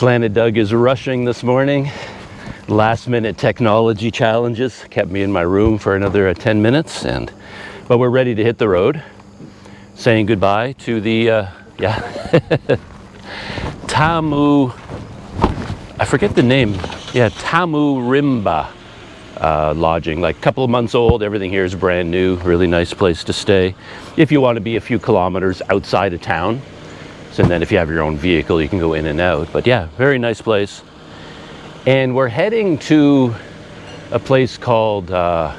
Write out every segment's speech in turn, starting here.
Planet Doug is rushing this morning. Last minute technology challenges kept me in my room for another 10 minutes, but we're ready to hit the road. Saying goodbye to the Tamu, I forget the name. Yeah, Tamu Rimba lodging, like a couple of months old. Everything here is brand new. Really nice place to stay if you want to be a few kilometers outside of town. So, and then if you have your own vehicle, you can go in and out. But yeah, very nice place. And we're heading to a place called, Gua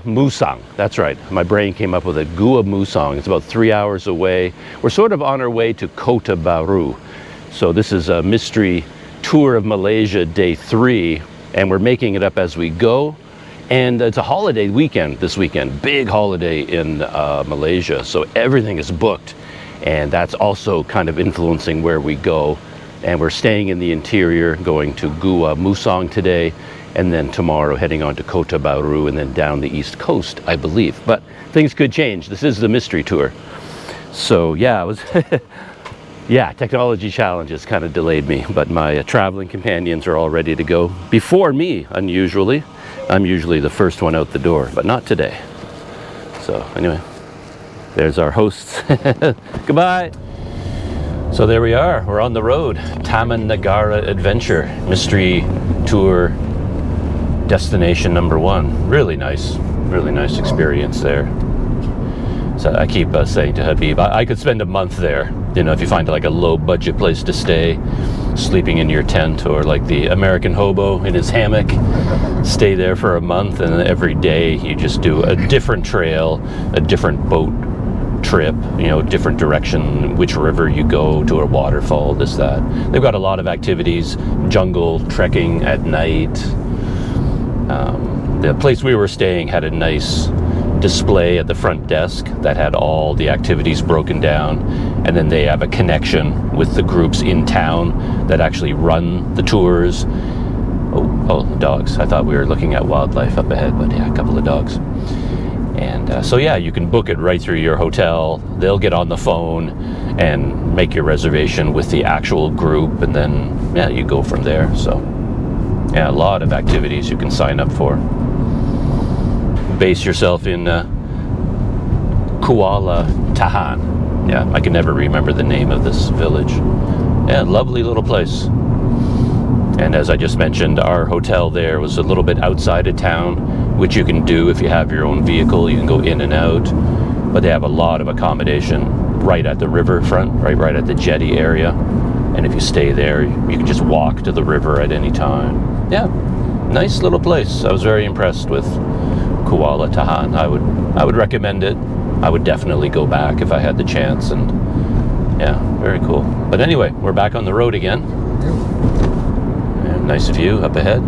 Musang. That's right. My brain came up with it. Gua Musang. It's about 3 hours away. We're sort of on our way to Kota Bahru. So this is a mystery tour of Malaysia, day 3, and we're making it up as we go. And it's a holiday weekend this weekend, big holiday in Malaysia. So everything is booked, and that's also kind of influencing where we go. And we're staying in the interior, going to Gua Musang today, and then tomorrow heading on to Kota Bahru and then down the east coast, I believe. But things could change. This is the mystery tour. So yeah, it was yeah, technology challenges kind of delayed me, but my traveling companions are all ready to go before me, unusually. I'm usually the first one out the door, but not today. So anyway, there's our hosts. Goodbye. So there we are, we're on the road. Taman Negara Adventure, mystery tour, destination number 1. Really nice experience there. So I keep saying to Habib, I could spend a month there. You know, if you find like a low budget place to stay, sleeping in your tent, or like the American hobo in his hammock, stay there for a month, and every day you just do a different trail, a different boat trip, you know, different direction, which river you go to, a waterfall, this, that. They've got a lot of activities, jungle, trekking at night. The place we were staying had a nice display at the front desk that had all the activities broken down, and then they have a connection with the groups in town that actually run the tours. Oh, dogs. I thought we were looking at wildlife up ahead, but yeah, a couple of dogs. And so yeah, you can book it right through your hotel. They'll get on the phone and make your reservation with the actual group, and then yeah, you go from there. So yeah, a lot of activities you can sign up for. Base yourself in Kuala Tahan. Yeah, I can never remember the name of this village. Yeah, lovely little place. And as I just mentioned, our hotel there was a little bit outside of town, which you can do if you have your own vehicle. You can go in and out, but they have a lot of accommodation right at the riverfront, right at the Jetty area. And if you stay there, you can just walk to the river at any time. Yeah, nice little place. I was very impressed with Kuala Tahan. I would recommend it. I would definitely go back if I had the chance, and yeah, very cool. But anyway, we're back on the road again. And nice view up ahead.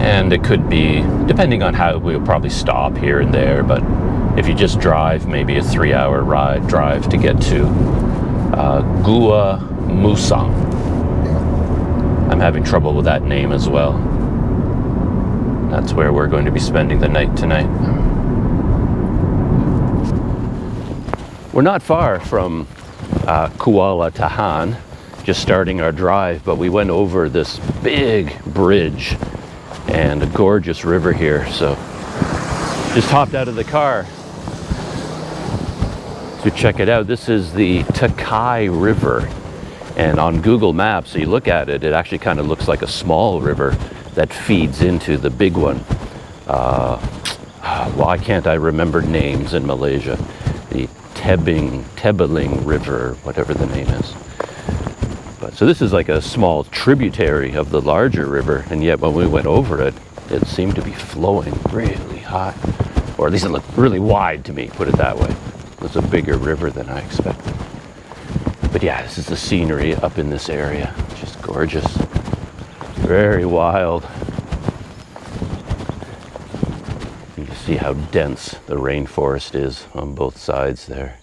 And it could be, depending on how, we'll probably stop here and there, but if you just drive, maybe a 3-hour drive to get to Gua Musang. I'm having trouble with that name as well. That's where we're going to be spending the night tonight. We're not far from Kuala Tahan, just starting our drive, but we went over this big bridge and a gorgeous river here. So just hopped out of the car to check it out. This is the Tekai River. And on Google Maps, you look at it, it actually kind of looks like a small river that feeds into the big one. Why can't I remember names in Malaysia? The Tembeling River, whatever the name is. But so this is like a small tributary of the larger river, and yet when we went over it, it seemed to be flowing really high, or at least it looked really wide to me, put it that way. It was a bigger river than I expected. But yeah, this is the scenery up in this area. Just gorgeous. Very wild. You can see how dense the rainforest is on both sides there.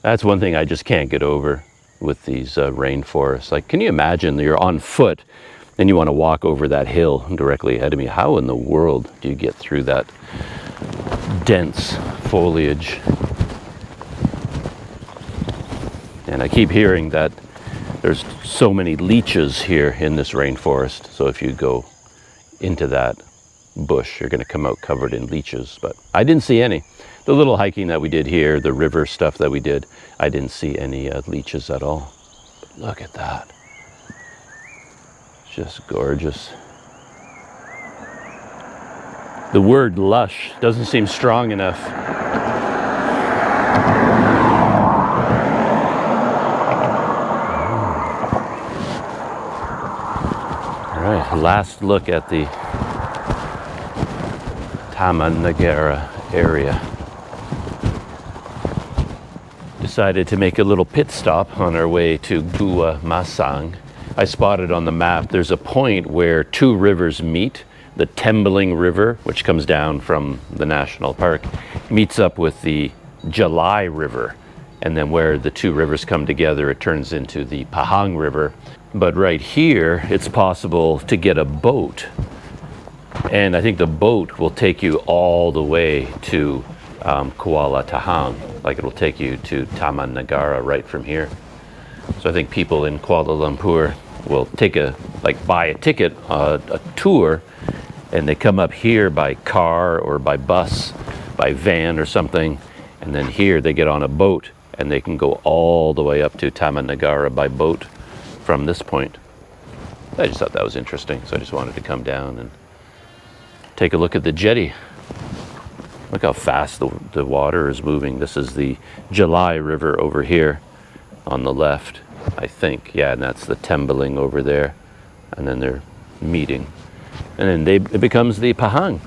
That's one thing I just can't get over with these rainforests. Like, can you imagine that you're on foot and you want to walk over that hill directly ahead of me? How in the world do you get through that dense foliage. And I keep hearing that there's so many leeches here in this rainforest. So if you go into that bush, you're going to come out covered in leeches. But I didn't see any. The little hiking that we did here, the river stuff that we did, I didn't see any leeches at all. But look at that. It's just gorgeous. The word lush doesn't seem strong enough. All right, last look at the Taman Negara area. Decided to make a little pit stop on our way to Gua Musang. I spotted on the map there's a point where two rivers meet. The Tembeling River, which comes down from the national park, meets up with the July River. And then where the two rivers come together, it turns into the Pahang River. But right here, it's possible to get a boat. And I think the boat will take you all the way to Kuala Tahang. Like it'll take you to Taman Negara right from here. So I think people in Kuala Lumpur will buy a ticket, a tour, and they come up here by car or by bus, by van or something. And then here they get on a boat and they can go all the way up to Taman Negara by boat from this point. I just thought that was interesting. So I just wanted to come down and take a look at the jetty. Look how fast the water is moving. This is the July River over here on the left, I think. Yeah, and that's the Tembeling over there. And then they're meeting. And then it becomes the Pahang.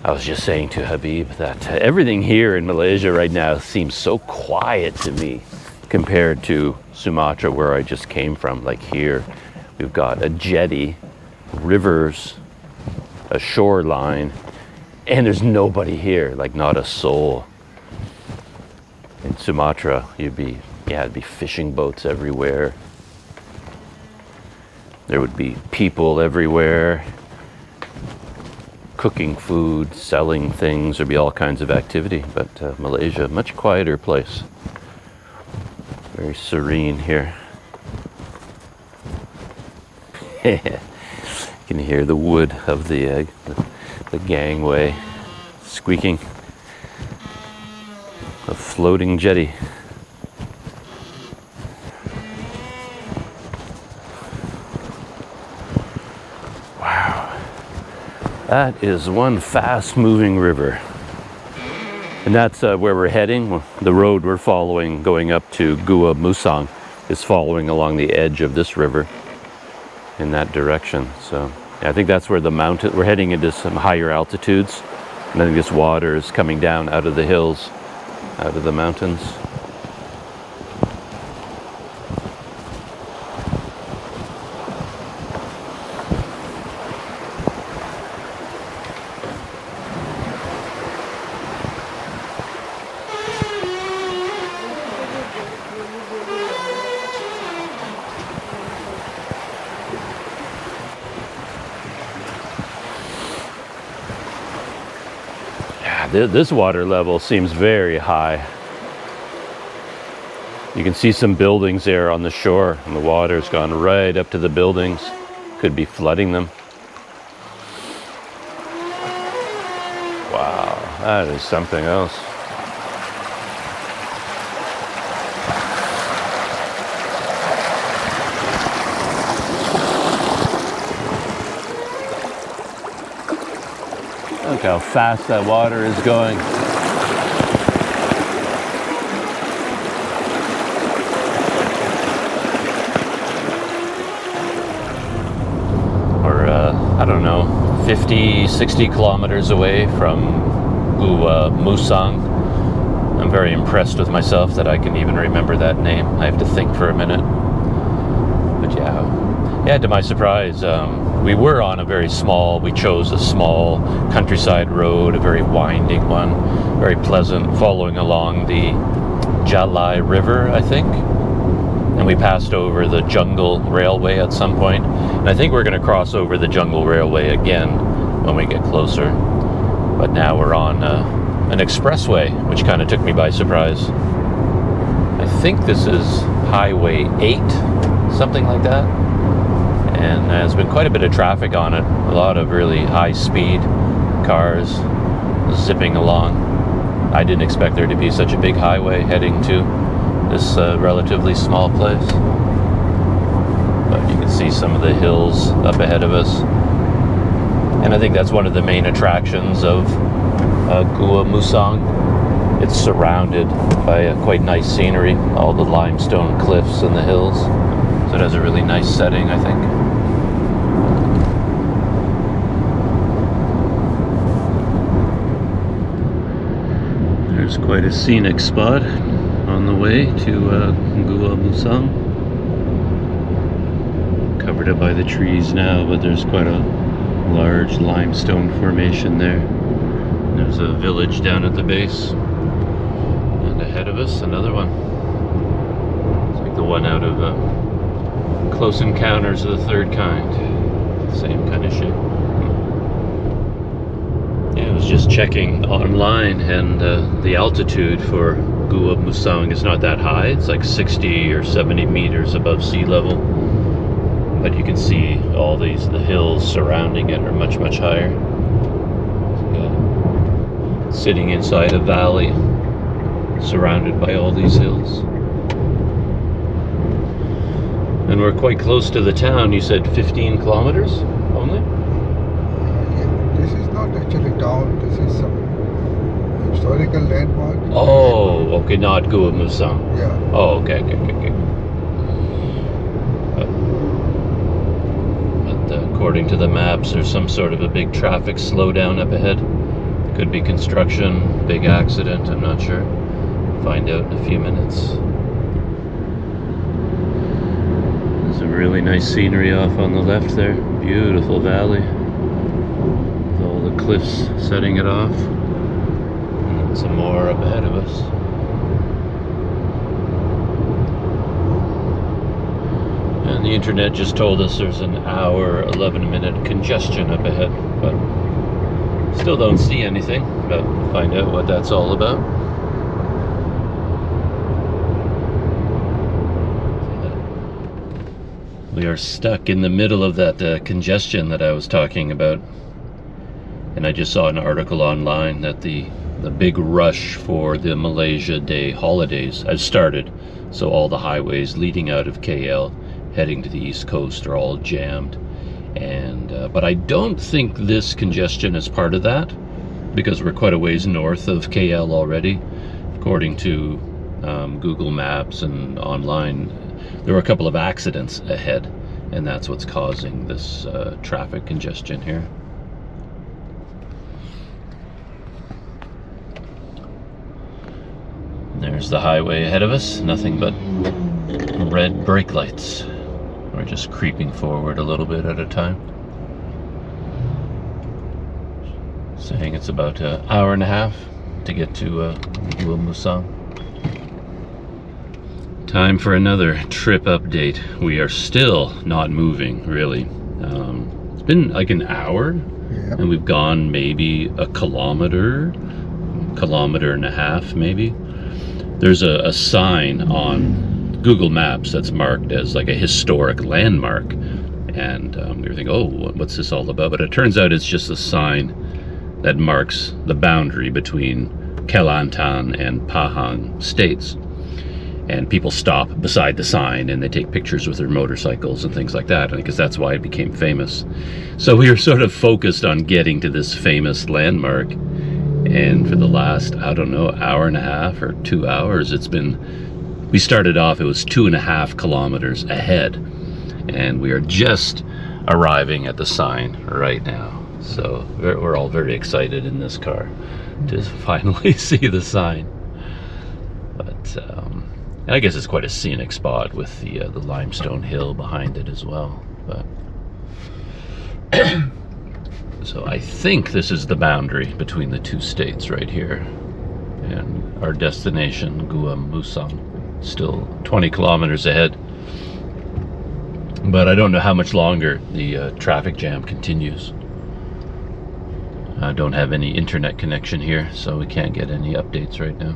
I was just saying to Habib that everything here in Malaysia right now seems so quiet to me compared to Sumatra, where I just came from. Like here, we've got a jetty, rivers, a shoreline, and there's nobody here, like not a soul. In Sumatra, it'd be fishing boats everywhere. There would be people everywhere, cooking food, selling things. There'd be all kinds of activity. But Malaysia, much quieter place. Very serene here. You can hear the wood of the gangway squeaking. A floating jetty. Wow. That is one fast-moving river. And that's where we're heading. The road we're following going up to Gua Musang is following along the edge of this river in that direction. So I think that's where we're heading into some higher altitudes. And I think this water is coming down out of the hills, out of the mountains. This water level seems very high. You can see some buildings there on the shore, and the water's gone right up to the buildings. Could be flooding them. Wow, that is something else. Look how fast that water is going. We're, I don't know, 50, 60 kilometers away from Gua Musang. I'm very impressed with myself that I can even remember that name. I have to think for a minute. But yeah, to my surprise, we were on we chose a small countryside road, a very winding one, very pleasant, following along the July River, I think. And we passed over the Jungle Railway at some point, and I think we're going to cross over the Jungle Railway again when we get closer. But now we're on an expressway, which kind of took me by surprise. I think this is Highway 8, something like that. And there's been quite a bit of traffic on it. A lot of really high-speed cars zipping along. I didn't expect there to be such a big highway heading to this relatively small place. But you can see some of the hills up ahead of us. And I think that's one of the main attractions of Gua Musang. It's surrounded by a quite nice scenery, all the limestone cliffs and the hills. So it has a really nice setting, I think. There's quite a scenic spot on the way to Gua Musang. Covered up by the trees now, but there's quite a large limestone formation there. There's a village down at the base. And ahead of us, another one. It's like the one out of Close Encounters of the Third Kind. Same kind of shape. Yeah, I was just checking online, and the altitude for Gua Musang is not that high. It's like 60 or 70 meters above sea level. But you can see all the hills surrounding it are much, much higher. Sitting inside a valley, surrounded by all these hills. And we're quite close to the town. You said 15 kilometers only? Yeah, this is not actually town. This is some historical landmark. Oh, okay, not Gua Musang. Yeah. Oh, okay. But according to the maps, there's some sort of a big traffic slowdown up ahead. Could be construction, big accident, I'm not sure. Find out in a few minutes. There's a really nice scenery off on the left there. Beautiful valley. With all the cliffs setting it off. And then some more up ahead of us. And the internet just told us there's an hour, 11-minute congestion up ahead, but still don't see anything, but find out what that's all about. We are stuck in the middle of that congestion that I was talking about. And I just saw an article online that the big rush for the Malaysia Day holidays has started. So all the highways leading out of KL, heading to the East Coast, are all jammed. And but I don't think this congestion is part of that, because we're quite a ways north of KL already. According to Google Maps and online, there were a couple of accidents ahead, and that's what's causing this traffic congestion here. There's the highway ahead of us, nothing but red brake lights. We're just creeping forward a little bit at a time. Saying it's about an hour and a half to get to Gua Musang. Time for another trip update. We are still not moving, really. It's been like an hour, and we've gone maybe a kilometer and a half, maybe. There's a sign on Google Maps that's marked as like a historic landmark, and we were thinking, oh, what's this all about? But it turns out it's just a sign that marks the boundary between Kelantan and Pahang states, and people stop beside the sign and they take pictures with their motorcycles and things like that, and I guess that's why it became famous. So we were sort of focused on getting to this famous landmark, and for the last, I don't know, hour and a half or 2 hours, we started off, it was 2.5 kilometers ahead, and we are just arriving at the sign right now. So we're all very excited in this car to finally see the sign. But I guess it's quite a scenic spot with the limestone hill behind it as well. But so I think this is the boundary between the two states right here, and our destination, Gua Musang, still 20 kilometers ahead. But I don't know how much longer the traffic jam continues. I don't have any internet connection here, so we can't get any updates right now.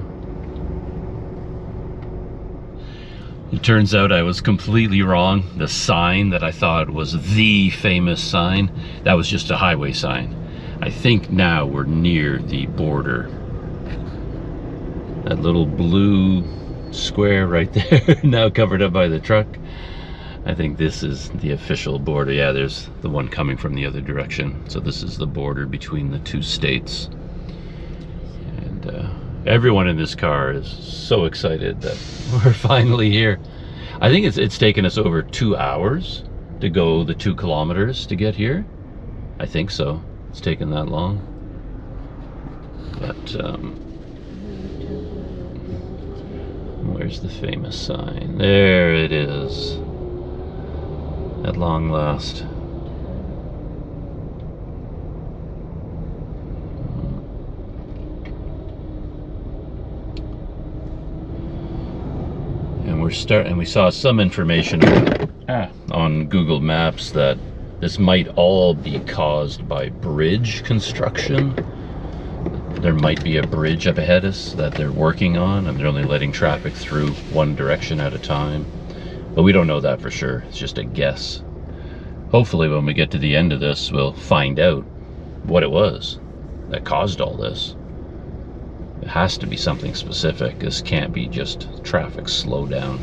It turns out I was completely wrong. The sign that I thought was the famous sign, that was just a highway sign. I think now we're near the border. That little blue square right there, now covered up by the truck. I think this is the official border. Yeah, there's the one coming from the other direction. So this is the border between the two states. And everyone in this car is so excited that we're finally here. I think it's taken us over 2 hours to go the 2 kilometers to get here. I think so. It's taken that long. But where's the famous sign? There it is. At long last. And we saw some information on Google Maps that this might all be caused by bridge construction. There might be a bridge up ahead of us that they're working on, and they're only letting traffic through one direction at a time. But we don't know that for sure. It's just a guess. Hopefully when we get to the end of this, we'll find out what it was that caused all this. It has to be something specific. This can't be just traffic slowdown.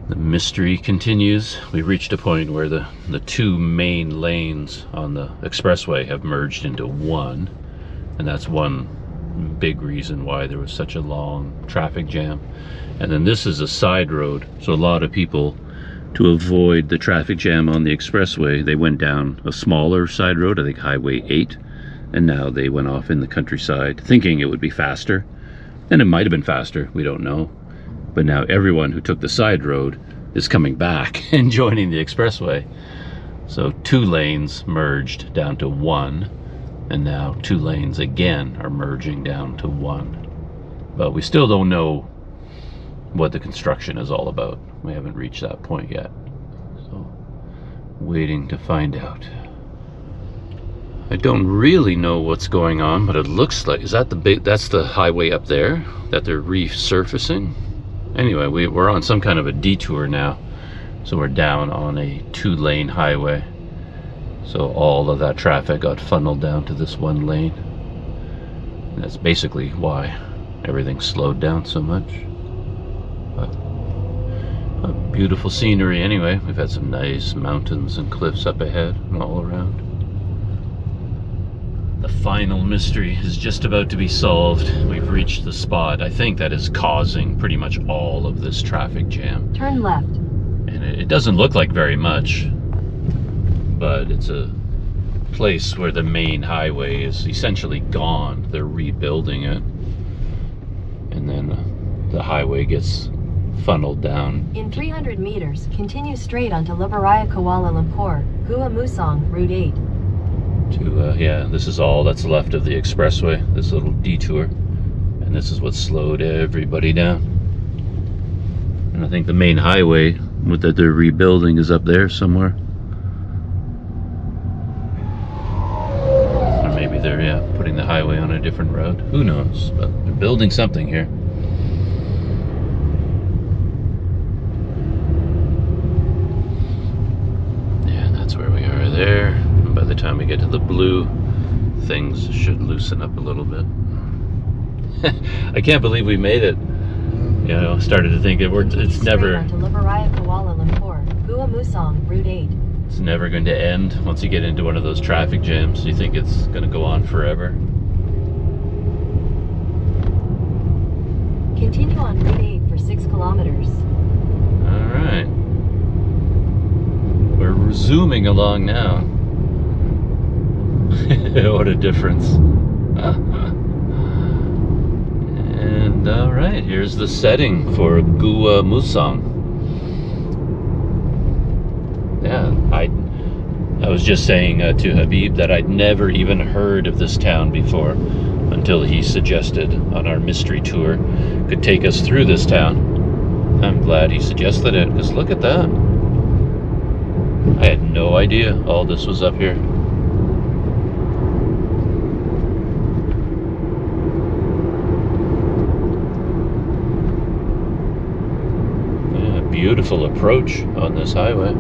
The mystery continues. We've reached a point where the 2 main lanes on the expressway have merged into one, and that's one big reason why there was such a long traffic jam. And then this is a side road, so a lot of people, to avoid the traffic jam on the expressway, they went down a smaller side road, I think Highway 8, and now they went off in the countryside thinking it would be faster, and it might have been faster, we don't know. But now everyone who took the side road is coming back and joining the expressway. So 2 lanes merged down to 1, and now 2 lanes again are merging down to 1. But we still don't know what the construction is all about. We haven't reached that point yet. So, waiting to find out. I don't really know what's going on, but it looks like, is that that's the highway up there that they're resurfacing? Anyway, we're on some kind of a detour now. So we're down on a 2-lane highway. So all of that traffic got funneled down to this 1 lane. And that's basically why everything slowed down so much. But beautiful scenery anyway. We've had some nice mountains and cliffs up ahead and all around. The final mystery is just about to be solved. We've reached the spot, I think, that is causing pretty much all of this traffic jam. Turn left. And it doesn't look like very much, but it's a place where the main highway is essentially gone. They're rebuilding it. And then the highway gets funneled down. In 300 meters, continue straight onto Liberia, Kuala Lumpur, Gua Musang, Route 8. Yeah, this is all that's left of the expressway, this little detour. And this is what slowed everybody down. And I think the main highway that they're rebuilding is up there somewhere. Or maybe they're, putting the highway on a different road. Who knows? But they're building something here. Yeah, that's where we are there. And by the time we get to the blue, things should loosen up a little bit. I can't believe we made it. You know, started to think it's never. Onto Liberia, Kuala Lumpur, Gua Musang, Route 8. It's never going to end once you get into one of those traffic jams. You think it's going to go on forever. Continue on Route 8 for 6 kilometers. All right. We're zooming along now. What a difference. And all right, here's the setting for Gua Musang. Yeah, I was just saying to Habib that I'd never even heard of this town before until he suggested on our mystery tour could take us through this town. I'm glad he suggested it, because look at that. I had no idea all this was up here. Yeah, beautiful approach on this highway.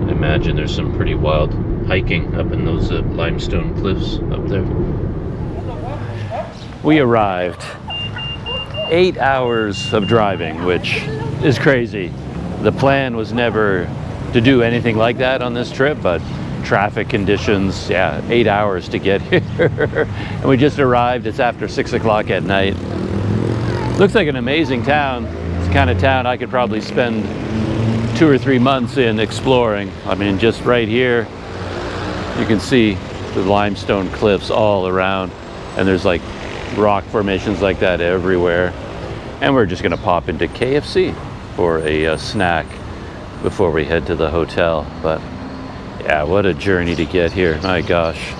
I imagine there's some pretty wild hiking up in those limestone cliffs up there. We arrived. 8 hours of driving, which is crazy. The plan was never to do anything like that on this trip, but traffic conditions, yeah, 8 hours to get here. And we just arrived. It's after 6 o'clock at night. Looks like an amazing town. It's the kind of town I could probably spend 2 or 3 months in exploring. I mean, just right here, you can see the limestone cliffs all around, and there's like rock formations like that everywhere. And we're just gonna pop into KFC for a snack before we head to the hotel. But yeah, what a journey to get here, my gosh.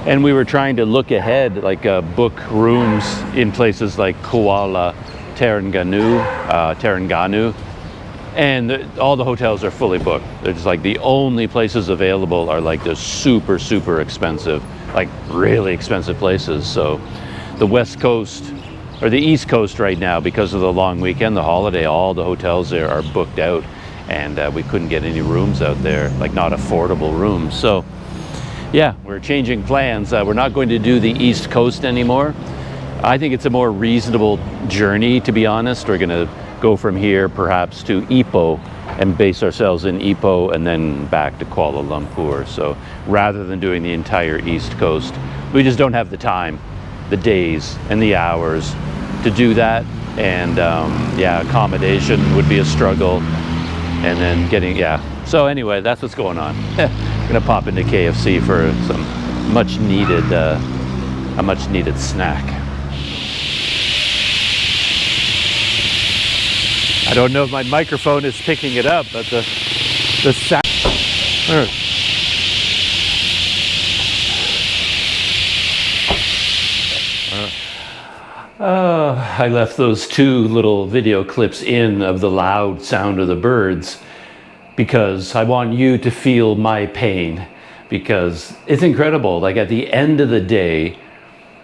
And we were trying to look ahead, like book rooms in places like Kuala, Terengganu, and all the hotels are fully booked. They're just like the only places available are like the super, super expensive, like really expensive places. So the West Coast or the East Coast right now, because of the long weekend, the holiday, all the hotels there are booked out, and we couldn't get any rooms out there, like not affordable rooms. So yeah, we're changing plans. We're not going to do the East Coast anymore. I think it's a more reasonable journey, to be honest. We're gonna go from here perhaps to Ipoh and base ourselves in Ipoh and then back to Kuala Lumpur. So rather than doing the entire East Coast, we just don't have the time, the days and the hours to do that. And yeah, accommodation would be a struggle, and then getting, yeah. So anyway, that's what's going on. I'm gonna pop into KFC for some much needed, a much needed snack. I don't know if my microphone is picking it up, but the sound. I left those 2 little video clips in of the loud sound of the birds because I want you to feel my pain, because it's incredible. Like at the end of the day,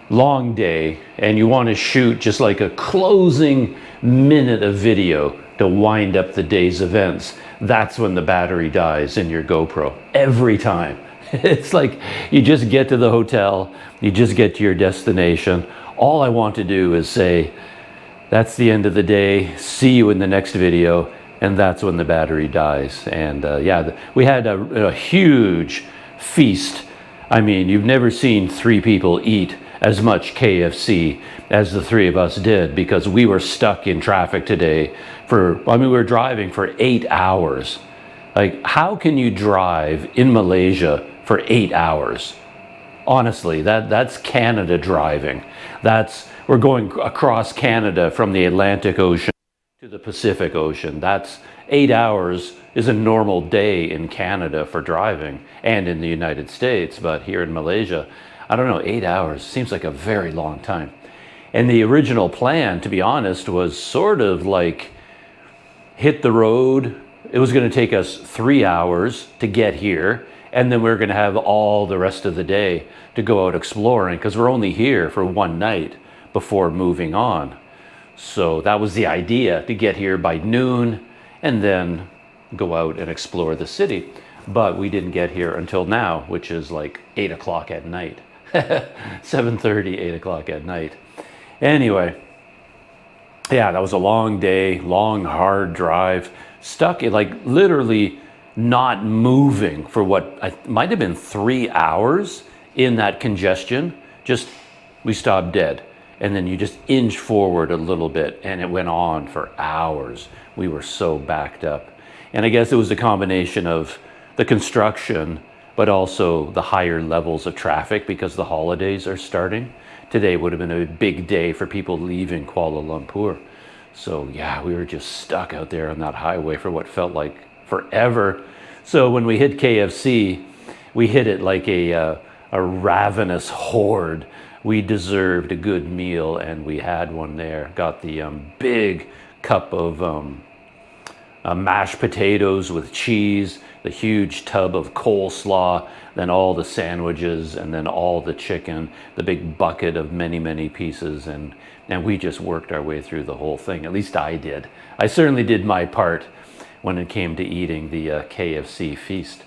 long day, and you want to shoot just like a closing minute of video to wind up the day's events, that's when the battery dies in your GoPro every time. It's like you just get to the hotel, you just get to your destination. All I want to do is say, that's the end of the day, see you in the next video, and that's when the battery dies. And yeah, we had a huge feast. I mean, you've never seen 3 people eat as much KFC as the 3 of us did, because we were stuck in traffic today for, I mean, we were driving for 8 hours. Like, how can you drive in Malaysia for 8 hours? Honestly, that's Canada driving. We're going across Canada from the Atlantic Ocean to the Pacific Ocean. That's 8 hours is a normal day in Canada for driving, and in the United States. But here in Malaysia, I don't know, 8 hours seems like a very long time. And the original plan, to be honest, was sort of like hit the road. It was going to take us 3 hours to get here, and then we're going to have all the rest of the day to go out exploring, because we're only here for 1 night before moving on. So that was the idea, to get here by noon and then go out and explore the city. But we didn't get here until now, which is like 8 o'clock at night. 7:30, 8 o'clock at night. Anyway, yeah, that was a long day, long, hard drive, stuck in, like, literally not moving for what might have been 3 hours in that congestion. Just, we stopped dead. And then you just inch forward a little bit, and it went on for hours. We were so backed up. And I guess it was a combination of the construction, but also the higher levels of traffic, because the holidays are starting. Today would have been a big day for people leaving Kuala Lumpur. So yeah, we were just stuck out there on that highway for what felt like forever. So when we hit KFC, we hit it like a ravenous horde. We deserved a good meal, and we had one there. Got the big cup of mashed potatoes with cheese, the huge tub of coleslaw, then all the sandwiches, and then all the chicken, the big bucket of many, many pieces, and we just worked our way through the whole thing. At least I did. I certainly did my part when it came to eating the KFC feast.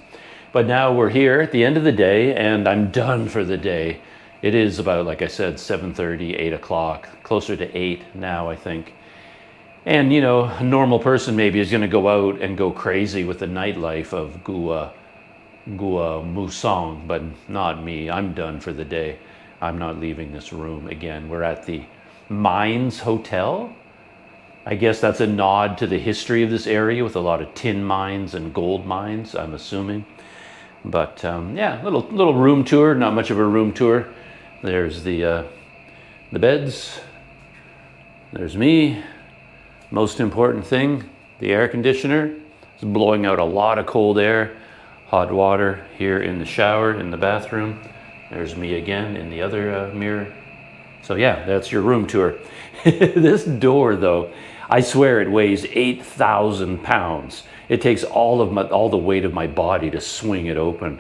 But now we're here at the end of the day, and I'm done for the day. It is about, like I said, 7:30, 8 o'clock, closer to 8 now, I think. And, you know, a normal person maybe is going to go out and go crazy with the nightlife of Gua Musang, but not me. I'm done for the day. I'm not leaving this room again. We're at the Mines Hotel. I guess that's a nod to the history of this area with a lot of tin mines and gold mines, I'm assuming. But yeah, little room tour, not much of a room tour. There's the beds. There's me. Most important thing, the air conditioner is blowing out a lot of cold air. Hot water here in the shower, in the bathroom. There's me again in the other mirror. So yeah, that's your room tour. This door though, I swear it weighs 8,000 pounds. It takes all the weight of my body to swing it open.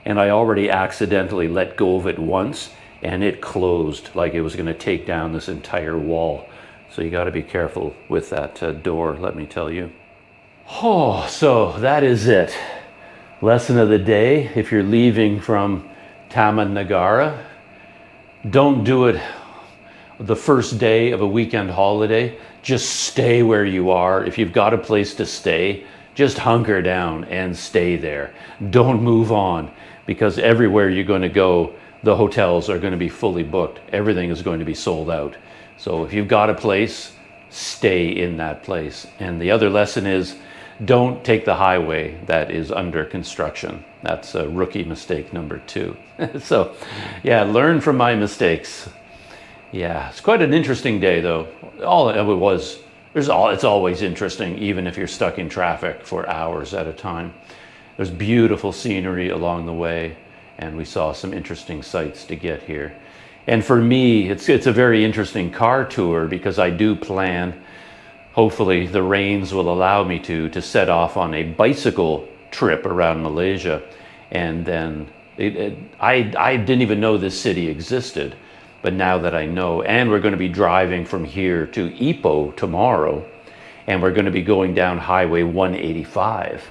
And I already accidentally let go of it once, and it closed like it was gonna take down this entire wall. So you gotta be careful with that door, let me tell you. Oh, so that is it. Lesson of the day, if you're leaving from Taman Negara, don't do it the first day of a weekend holiday. Just stay where you are. If you've got a place to stay, just hunker down and stay there. Don't move on, because everywhere you're going to go, the hotels are going to be fully booked. Everything is going to be sold out. So if you've got a place, stay in that place. And the other lesson is, don't take the highway that is under construction. That's a rookie mistake number 2. So yeah, learn from my mistakes. Yeah, it's quite an interesting day though. It's always interesting, even if you're stuck in traffic for hours at a time. There's beautiful scenery along the way, and we saw some interesting sights to get here. And for me, it's a very interesting car tour, because I do plan, hopefully the rains will allow me to set off on a bicycle trip around Malaysia. And then I didn't even know this city existed, but now that I know, and we're going to be driving from here to Ipoh tomorrow, and we're going to be going down Highway 185,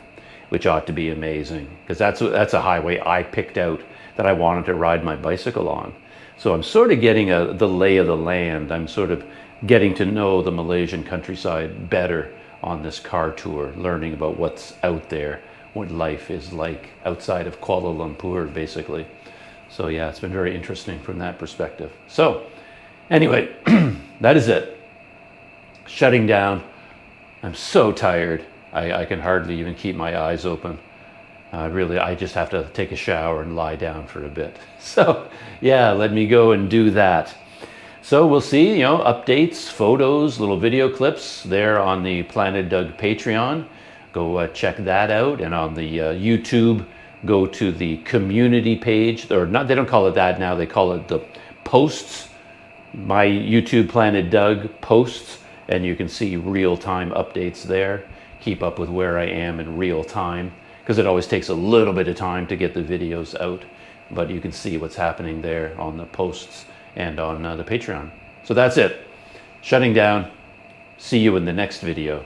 which ought to be amazing, because that's a highway I picked out that I wanted to ride my bicycle on. So I'm sort of getting the lay of the land. I'm sort of getting to know the Malaysian countryside better on this car tour, learning about what's out there, what life is like outside of Kuala Lumpur, basically. So yeah, it's been very interesting from that perspective. So anyway, that is it. Shutting down. I'm so tired. I can hardly even keep my eyes open. I just have to take a shower and lie down for a bit. So yeah, let me go and do that. So we'll see, updates, photos, little video clips there on the Planet Doug Patreon. Go check that out. And on the YouTube, go to the community page, or not, they don't call it that now, they call it the posts, my YouTube Planet Doug posts, and you can see real-time updates there. Keep up with where I am in real time, because it always takes a little bit of time to get the videos out, but you can see what's happening there on the posts and on the Patreon. So that's it. Shutting down. See you in the next video.